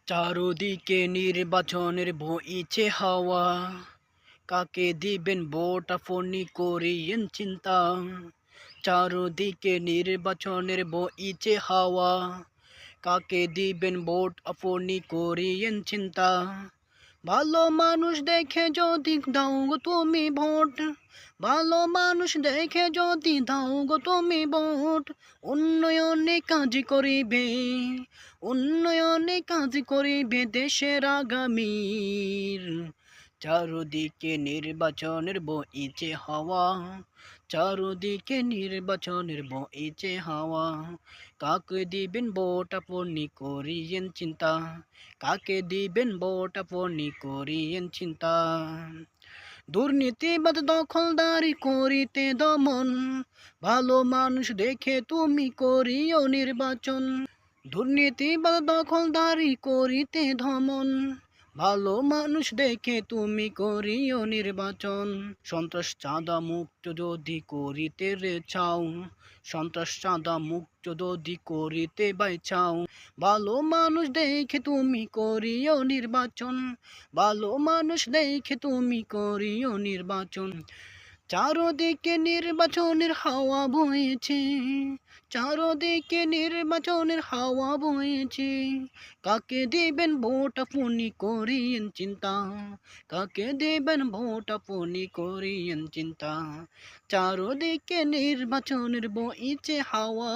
চারদিকে নির্বাচনের বইছে হাওয়া, কাকে দিবেন ভোট আপনি করিয়েন চিন্তা। চারদিকে নির্বাচনের বইছে হাওয়া, কাকে দিবেন ভোট আপনি করিয়েন চিন্তা। ভালো মানুষ দেখে যদি দাও গো তুমি ভোট, ভালো মানুষ দেখে যদি দাও গো তুমি ভোট, উন্নয়নে কাজ করিবে, উন্নয়নে কাজ করিবে দেশের আগামীর। চারদিকে নির্বাচনের বইছে হাওয়া, চারদিকে নির্বাচনের বইছে হাওয়া, কাকে দিবেন ভোট আপনি করিয়েন চিন্তা, কাকে দিবেন ভোট আপনি করিয়েন চিন্তা। দুর্নীতিবাদ দখলদারি করিতে দমন, ভালো মানুষ দেখে তুমি করিও নির্বাচন। দুর্নীতিবাদ দখলদারি করিতে দমন, ভালো মানুষ দেখে তুমি করিও নির্বাচন। সন্ত্রাস চাঁদা মুক্ত যদি করিতে রে চাও, সন্ত্রাস চাঁদা মুক্ত যদি করিতে বাই চাও, ভালো মানুষ দেখে তুমি করিও নির্বাচন, ভালো মানুষ দেখে তুমি করিও নির্বাচন। চারদিকে নির্বাচনের হাওয়া বইছে, চারদিকে নির্বাচনের হাওয়া বইছে, কাকে দিবেন ভোট আপনি করিয়েন চিন্তা, কাকে দিবেন ভোট আপনি করিয়েন চিন্তা। চারদিকে নির্বাচনের বইছে হাওয়া।